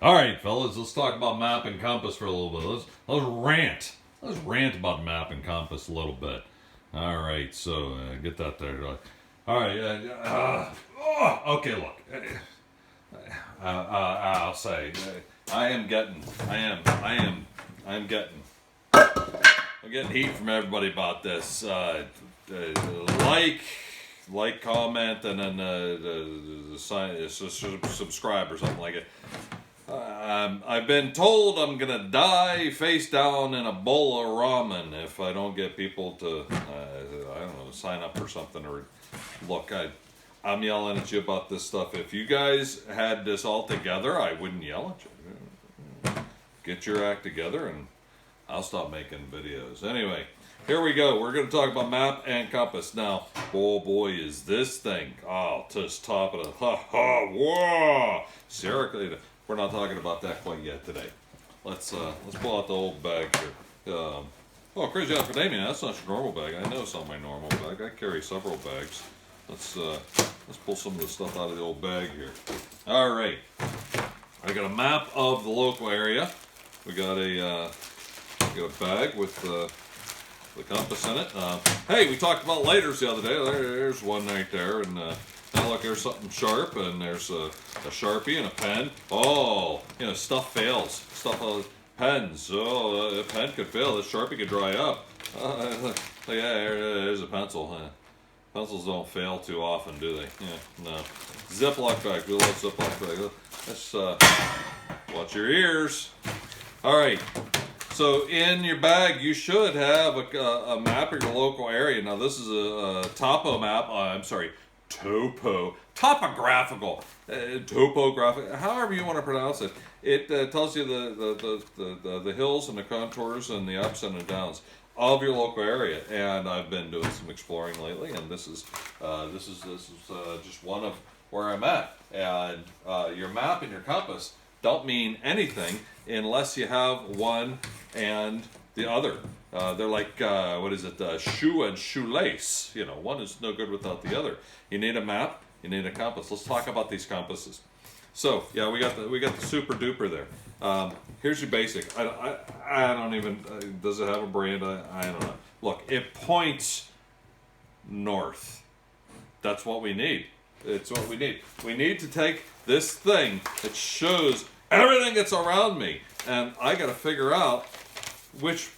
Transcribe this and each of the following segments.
All right, fellas, let's talk about map and compass for a little bit. Let's rant. Let's rant about map and compass a little bit. All right, so get that there. All right. Okay, look. I'll say I'm getting heat from everybody about this. Like, comment, and then subscribe or something like it. I've been told I'm gonna die face down in a bowl of ramen if I don't get people to, I don't know, sign up for something. Or look, I'm yelling at you about this stuff. If you guys had this all together, I wouldn't yell at you. Get your act together, and I'll stop making videos. Anyway, here we go. We're going to talk about map and compass. Now, oh boy, is this thing. Oh, just top of the, whoa. Seriously, we're not talking about that quite yet today. Let's pull out the old bag here. Oh, crazy Damien, that's not your normal bag. I know it's not my normal bag. I carry several bags. Let's pull some of the stuff out of the old bag here. All right. I got a map of the local area. We got a bag with the compass in it. Hey, we talked about lighters the other day. There's one right there, and now look, there's something sharp, and there's a Sharpie and a pen. Oh, stuff fails. Pens. Oh, a pen could fail. The Sharpie could dry up. Yeah, there's a pencil. Pencils don't fail too often, do they? Yeah, no. Ziploc bag. We love Ziploc bag. Let's watch your ears. All right. So in your bag, you should have a map of your local area. Now this is a topo map. Topographical, topographic. However you want to pronounce it. It tells you the hills and the contours and the ups and the downs of your local area. And I've been doing some exploring lately, and this is just one of where I'm at. And your map and your compass don't mean anything unless you have one and the other. They're like, shoe and shoelace. One is no good without the other. You need a map, you need a compass. Let's talk about these compasses. So, yeah, we got the super duper there. Here's your basic. I don't even, does it have a brand? I don't know. Look, it points north. That's what we need. It's what we need. We need to take this thing that shows everything that's around me, and I got to figure out which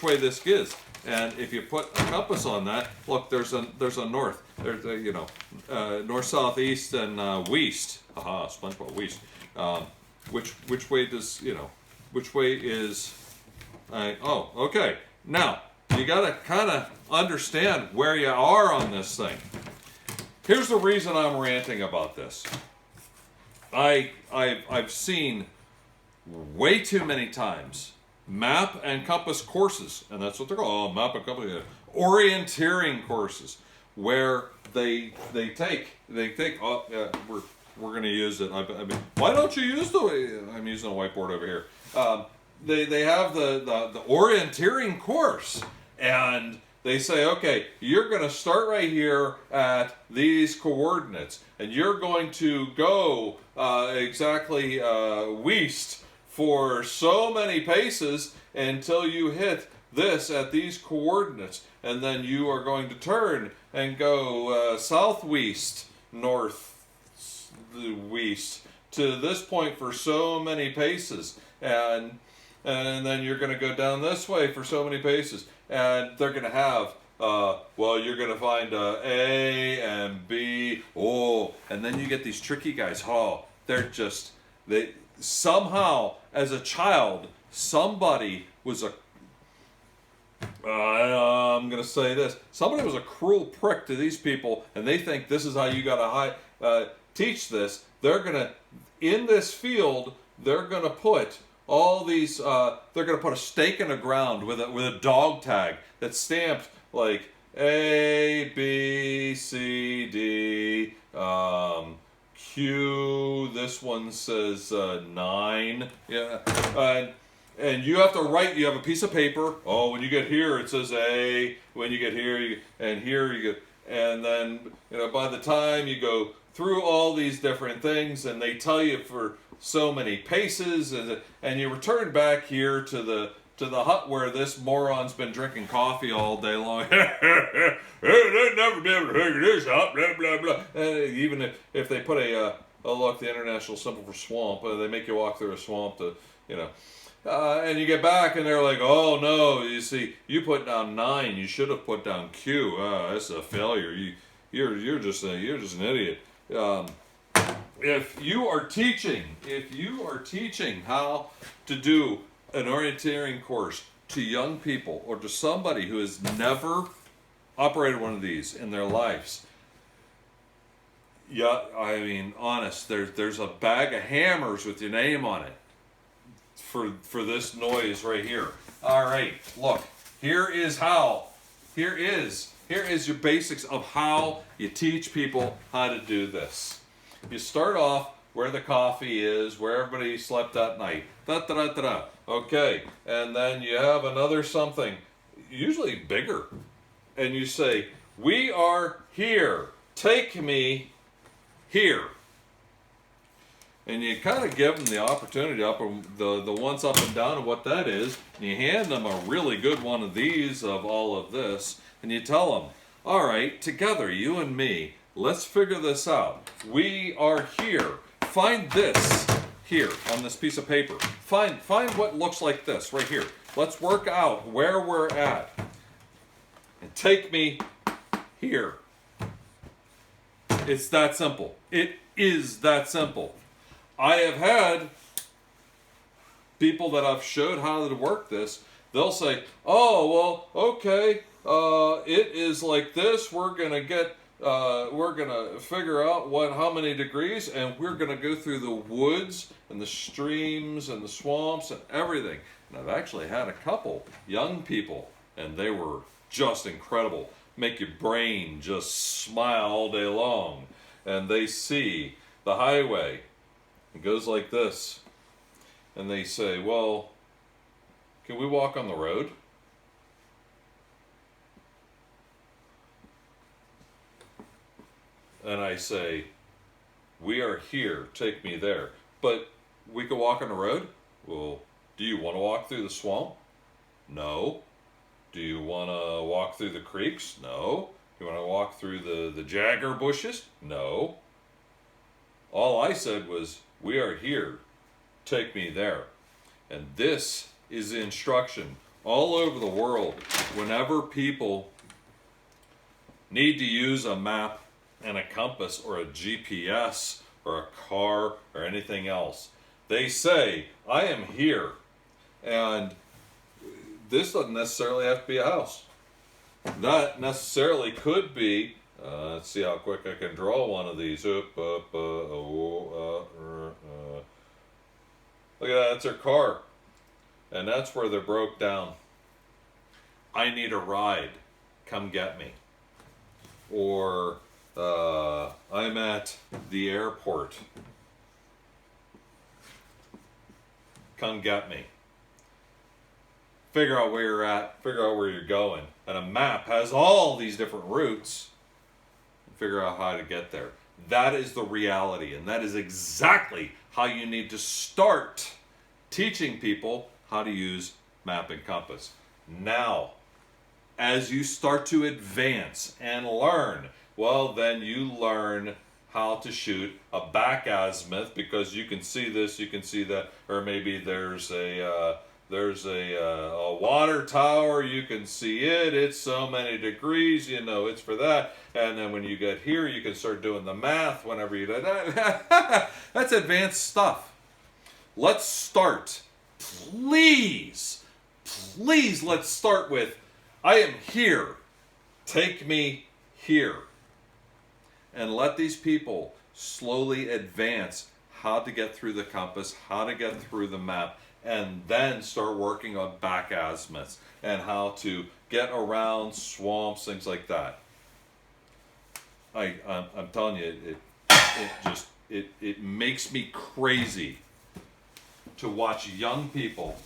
way this is. And if you put a compass on that, look, there's a north. There's a north, south, east, and west. Aha, SpongeBob west. Which way does which way is? Oh, okay. Now you got to kind of understand where you are on this thing. Here's the reason I'm ranting about this. I've seen way too many times map and compass courses, and that's what they're called. Map and compass orienteering courses, where they think, oh yeah, we're going to use it. I mean, why don't you use I'm using a whiteboard over here. They have the orienteering course, and they say, okay, you're going to start right here at these coordinates, and you're going to go exactly west for so many paces until you hit this at these coordinates, and then you are going to turn and go southwest, northwest to this point for so many paces, and then you're going to go down this way for so many paces, and they're going to have you're going to find A and B, and then you get these tricky guys. They somehow, as a child, somebody was I'm going to say this. Somebody was a cruel prick to these people, and they think this is how you got to teach this. They're going to, in this field, they're going to put all these, they're going to put a stake in the ground with a dog tag that's stamped like A, B, C, D, Q, this one says 9, yeah, and you have to write, you have a piece of paper, when you get here it says A, when you get here, and here you get, and then, by the time you go through all these different things, and they tell you for so many paces, and you return back here to the hut where this moron's been drinking coffee all day long. They'll never be able to figure this out, blah, blah, blah. Even if they put look, the international symbol for swamp, they make you walk through a swamp to, and you get back and they're like, oh no, you see, you put down 9, you should have put down Q. This is a failure. You're just an idiot. If you are teaching how to do an orienteering course to young people or to somebody who has never operated one of these in their lives, yeah, I mean, honest, there's a bag of hammers with your name on it for this noise right here. All right, look, here is your basics of how you teach people how to do this. You start off where the coffee is, where everybody slept that night. Da-da-da-da-da. Okay, and then you have another something, usually bigger, and you say, we are here. Take me here. And you kind of give them the opportunity, the ones up and down of what that is, and you hand them a really good one of these of all of this, and you tell them, all right, together, you and me, let's figure this out. We are here. Find this here on this piece of paper. Find what looks like this right here. Let's work out where we're at. And take me here. It's that simple. It is that simple. I have had people that I've showed how to work this. They'll say, oh, well, okay, it is like this. We're gonna figure out how many degrees, and we're gonna go through the woods and the streams and the swamps and everything. And I've actually had a couple young people, and they were just incredible. Make your brain just smile all day long. And they see the highway. It goes like this. And they say, well, can we walk on the road? And I say, we are here, take me there. But we could walk on the road? Well, do you want to walk through the swamp? No. Do you want to walk through the creeks? No. You want to walk through the jagger bushes? No. All I said was, we are here, take me there. And this is the instruction all over the world. Whenever people need to use a map and a compass or a GPS or a car or anything else, they say, I am here. And this doesn't necessarily have to be a house. That necessarily could be, let's see how quick I can draw one of these. Look at that, it's their car. And that's where they're broke down. I need a ride, come get me. Or I'm at the airport, come get me. Figure out where you're at, figure out where you're going. And a map has all these different routes. Figure out how to get there. That is the reality, and that is exactly how you need to start teaching people how to use map and compass. Now, as you start to advance and learn, well, then you learn how to shoot a back azimuth, because you can see this, you can see that, or maybe there's a water tower, you can see it, it's so many degrees, you know it's for that. And then when you get here, you can start doing the math whenever you do that. That's advanced stuff. Let's start, please, let's start with, I am here, take me here. And let these people slowly advance how to get through the compass, how to get through the map, and then start working on back azimuths and how to get around swamps, things like that. I'm telling you, it makes me crazy to watch young people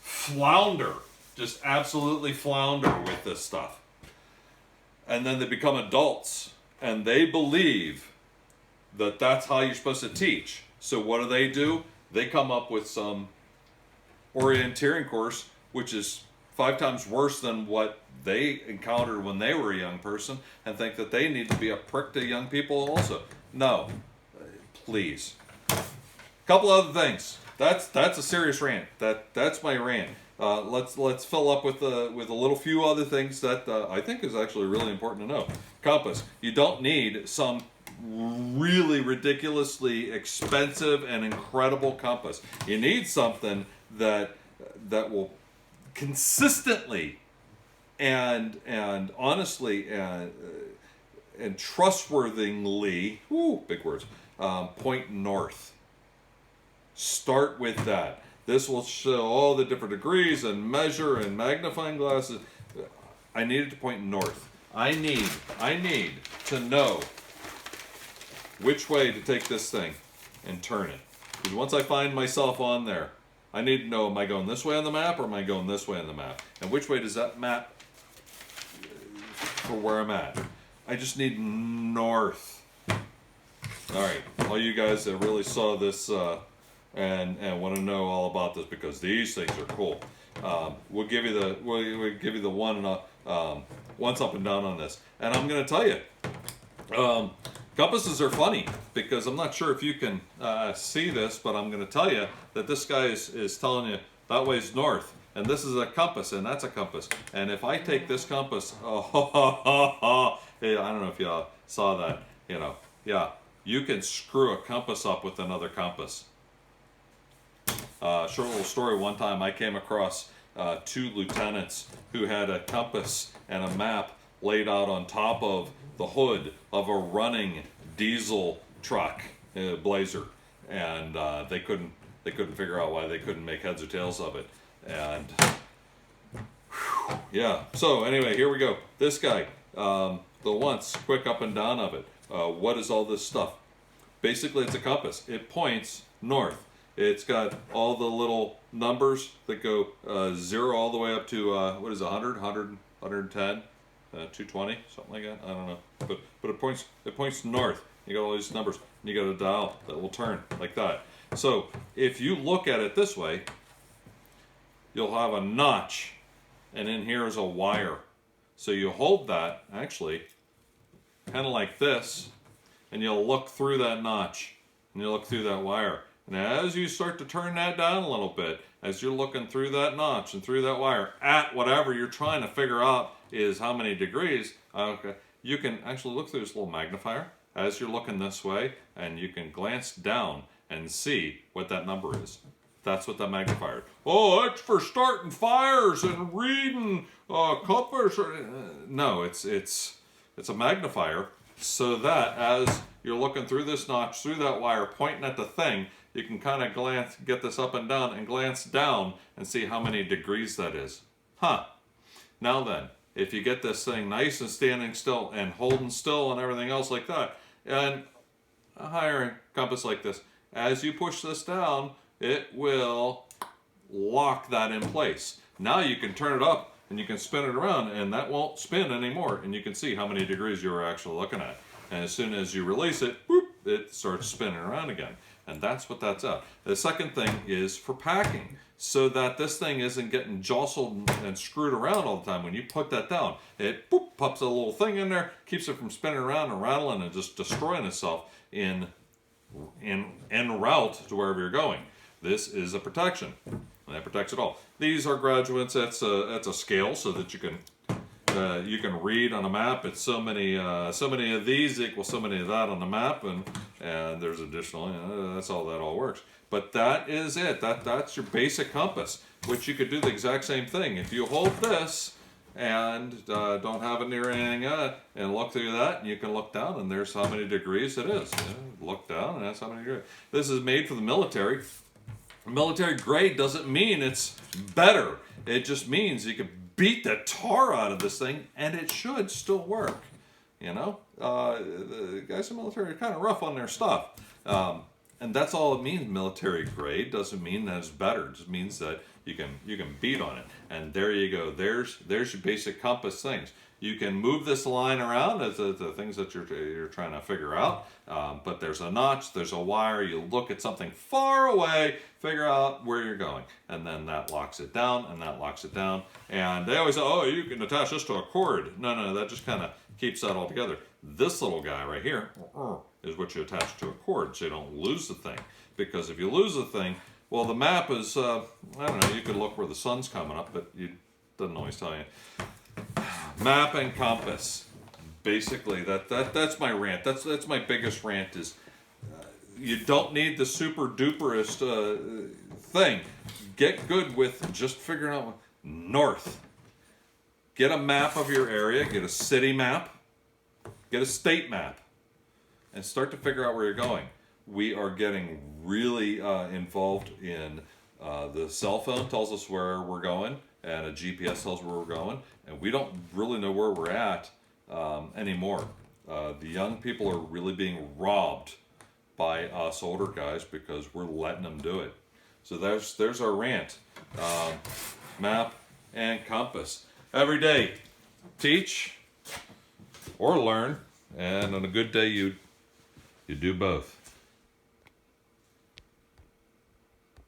flounder, just absolutely flounder with this stuff. And then they become adults and they believe that that's how you're supposed to teach. So what do? They come up with some orienteering course, which is 5 times worse than what they encountered when they were a young person, and think that they need to be a prick to young people also. No, please. Couple other things. That's a serious rant. That's my rant. Let's fill up with a little few other things that I think is actually really important to know. Compass. You don't need some really ridiculously expensive and incredible compass. You need something that will consistently and honestly and trustworthily, big words, point north. Start with that. This will show all the different degrees and measure and magnifying glasses. I need it to point north. I need to know which way to take this thing and turn it. Because once I find myself on there, I need to know, am I going this way on the map or am I going this way on the map? And which way does that map for where I'm at? I just need north. All right, all you guys that really saw this and want to know all about this, because these things are cool. We'll give you the once up and down on this, and I'm going to tell you, compasses are funny because I'm not sure if you can see this, but I'm going to tell you that this guy is telling you that way's north, and this is a compass, and that's a compass. And if I take this compass, hey, I don't know if you saw that, yeah, you can screw a compass up with another compass. Short little story. One time I came across 2 lieutenants who had a compass and a map laid out on top of the hood of a running diesel truck, Blazer, and they couldn't figure out why they couldn't make heads or tails of it. And yeah, so anyway, here we go. This guy, the once quick up and down of it. What is all this stuff? Basically, it's a compass. It points north. It's got all the little numbers that go 0 all the way up to, 100, 110, 220, something like that. I don't know. But it points north. You got all these numbers. And you got a dial that will turn like that. So if you look at it this way, you'll have a notch. And in here is a wire. So you hold that, actually, kind of like this, and you'll look through that notch. And you'll look through that wire. And as you start to turn that down a little bit, as you're looking through that notch and through that wire at whatever you're trying to figure out is how many degrees, okay, you can actually look through this little magnifier as you're looking this way, and you can glance down and see what that number is. That's what that magnifier is. Oh, that's for starting fires and reading compass. No, it's a magnifier so that as you're looking through this notch, through that wire, pointing at the thing, you can kind of get this up and down, and glance down and see how many degrees that is. Huh. Now then, if you get this thing nice and standing still and holding still and everything else like that, and a higher compass like this, as you push this down, it will lock that in place. Now you can turn it up and you can spin it around, and that won't spin anymore, and you can see how many degrees you were actually looking at. And as soon as you release it, whoop, it starts spinning around again. And that's what that's at. The second thing is for packing, so that this thing isn't getting jostled and screwed around all the time. When you put that down, it boop, pops a little thing in there, keeps it from spinning around and rattling and just destroying itself en route to wherever you're going. This is a protection, and that protects it all. These are graduates. That's a scale so that you can read on a map. It's so many of these equals so many of that on the map, and there's additional. That's all that all works. But that is it. That's your basic compass, which you could do the exact same thing. If you hold this and don't have it near anything and look through that, and you can look down, and there's how many degrees it is. Look down, and that's how many degrees. This is made for the military. Military grade doesn't mean it's better. It just means you can beat the tar out of this thing, and it should still work. The guys in the military are kind of rough on their stuff. And that's all it means. Military grade doesn't mean that it's better. It just means that you can beat on it. And there you go. There's your basic compass things. You can move this line around as the things that you're trying to figure out. But there's a notch, there's a wire. You look at something far away, figure out where you're going, and then that locks it down, and that locks it down. And they always say, "Oh, you can attach this to a cord." No, that just kind of keeps that all together. This little guy right here is what you attach to a cord, so you don't lose the thing. Because if you lose the thing, well, the map is I don't know. You could look where the sun's coming up, but it doesn't always tell you. Map and compass. Basically, that's my rant. That's my biggest rant is you don't need the super duperest thing. Get good with just figuring out north. Get a map of your area. Get a city map. Get a state map. And start to figure out where you're going. We are getting really involved in the cell phone tells us where we're going, and a GPS tells us where we're going, and we don't really know where we're at anymore. The young people are really being robbed by us older guys because we're letting them do it. So there's our rant. Map and compass. Every day, teach or learn, and on a good day you do both.